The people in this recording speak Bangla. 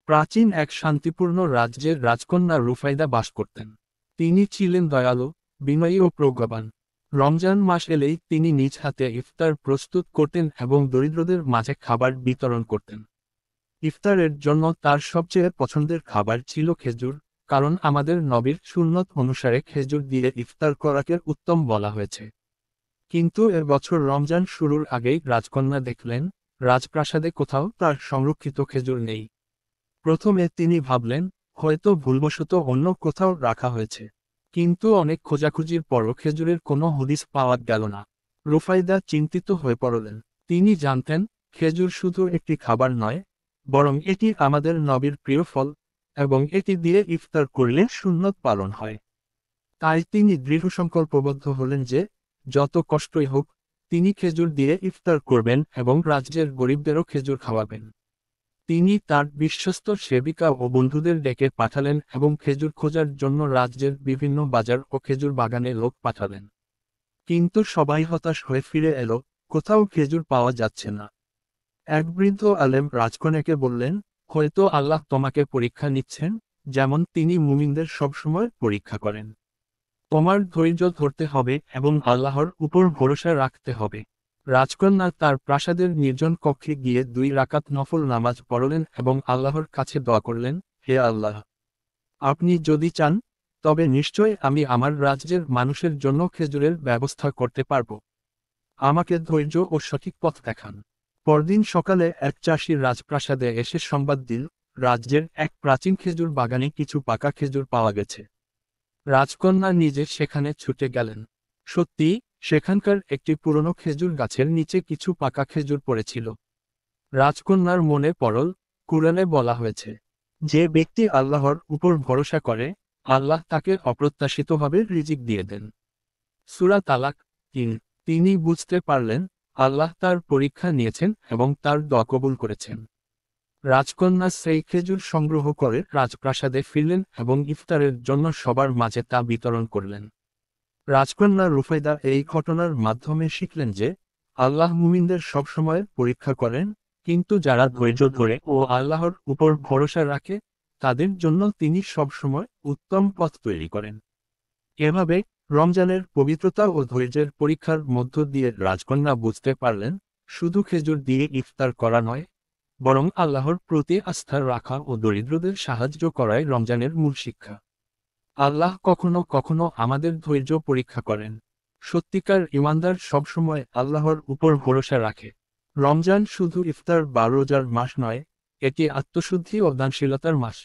প্রাচীন এক শান্তিপূর্ণ রাজ্যের রাজকন্যা রুফাইদা বাস করতেন। তিনি ছিলেন দয়ালু, বিনয়ী ও প্রজ্ঞাবান। রমজান মাস এলেই তিনি নিজ হাতে ইফতার প্রস্তুত করতেন এবং দরিদ্রদের মাঝে খাবার বিতরণ করতেন। ইফতারের জন্য তার সবচেয়ে পছন্দের খাবার ছিল খেজুর, কারণ আমাদের নবীর সুন্নত অনুসারে খেজুর দিয়ে ইফতার করাকে উত্তম বলা হয়েছে। কিন্তু এবছর রমজান শুরুর আগেই রাজকন্যা দেখলেন, রাজপ্রাসাদে কোথাও তার সংরক্ষিত খেজুর নেই। প্রথমে তিনি ভাবলেন, হয়তো ভুলবশত অন্য কোথাও রাখা হয়েছে। কিন্তু অনেক খোঁজাখুঁজির পরও খেজুরের কোনো হদিস পাওয়া গেল না। রুফাইদা চিন্তিত হয়ে পড়লেন। তিনি জানতেন, খেজুর শুধু একটি খাবার নয়, বরং এটি আমাদের নবীর প্রিয় ফল, এবং এটি দিয়ে ইফতার করলে সুন্নত পালন হয়। তাই তিনি দৃঢ়সংকল্পবদ্ধ হলেন যে, যত কষ্টই হোক, তিনি খেজুর দিয়ে ইফতার করবেন এবং রাজ্যের গরিবদেরও খেজুর খাওয়াবেন। তিনি তার বিশ্বস্ত সেবিকা ও বন্ধুদের ডেকে পাঠালেন এবং খেজুর খোঁজার জন্য রাজ্যের বিভিন্ন বাজার ও খেজুর বাগানে লোক পাঠালেন। কিন্তু সবাই হতাশ হয়ে ফিরে এলো, কোথাও খেজুর পাওয়া যাচ্ছে না। এক বৃদ্ধ আলেম রাজকন্যাকে বললেন, হয়তো আল্লাহ তোমাকে পরীক্ষা নিচ্ছেন, যেমন তিনি মুমিনদের সবসময় পরীক্ষা করেন। তোমার ধৈর্য ধরতে হবে এবং আল্লাহর উপর ভরসা রাখতে হবে। রাজকন্যা তার প্রাসাদের নির্জন কক্ষে গিয়ে 2 রাকাত নফল নামাজ পড়লেন এবং আল্লাহর কাছে দোয়া করলেন, হে আল্লাহ, আপনি যদি চান, তবে নিশ্চয় আমি আমার রাজ্যের মানুষের জন্য খেজুরের ব্যবস্থা করতে পারব। আমাকে ধৈর্য ও সঠিক পথ দেখান। পরদিন সকালে এক চাষি রাজপ্রাসাদে এসে সংবাদ দিল, রাজ্যের এক প্রাচীন খেজুর বাগানে কিছু পাকা খেজুর পাওয়া গেছে। রাজকন্যা নিজে সেখানে ছুটে গেলেন। সত্যি, সেখানকার একটি পুরনো খেজুর গাছের নিচে কিছু পাকা খেজুর পড়েছিল। রাজকন্যার মনে পড়ল, কুরআনে বলা হয়েছে, যে ব্যক্তি আল্লাহর উপর ভরসা করে, আল্লাহ তাকে অপ্রত্যাশিতভাবে রিজিক দিয়ে দেন। সূরা তালাক 3। তিনি বুঝতে পারলেন, আল্লাহ তার পরীক্ষা নিয়েছেন এবং তার দোয়া কবুল করেছেন। রাজকন্যা সেই খেজুর সংগ্রহ করে রাজপ্রাসাদে ফিরলেন এবং ইফতারের জন্য সবার মাঝে তা বিতরণ করলেন। রাজকন্যা রুফাইদা এই ঘটনার মাধ্যমে শিখলেন যে, আল্লাহ মুমিনদের সবসময় পরীক্ষা করেন, কিন্তু যারা ধৈর্য ধরে ও আল্লাহর উপর ভরসা রাখে, তাদের জন্য তিনি সবসময় উত্তম পথ তৈরি করেন। এভাবে রমজানের পবিত্রতা ও ধৈর্যের পরীক্ষার মধ্য দিয়ে রাজকন্যা বুঝতে পারলেন, শুধু খেজুর দিয়ে ইফতার করা নয়, বরং আল্লাহর প্রতি আস্থা রাখা ও দরিদ্রদের সাহায্য করাই রমজানের মূল শিক্ষা। আল্লাহ কখনো কখনো আমাদের ধৈর্য পরীক্ষা করেন। সত্যিকার ঈমানদার সবসময় আল্লাহর উপর ভরসা রাখে। রমজান শুধু ইফতার বা রোজার মাস নয়, এটি আত্মশুদ্ধি ও দানশীলতার মাস।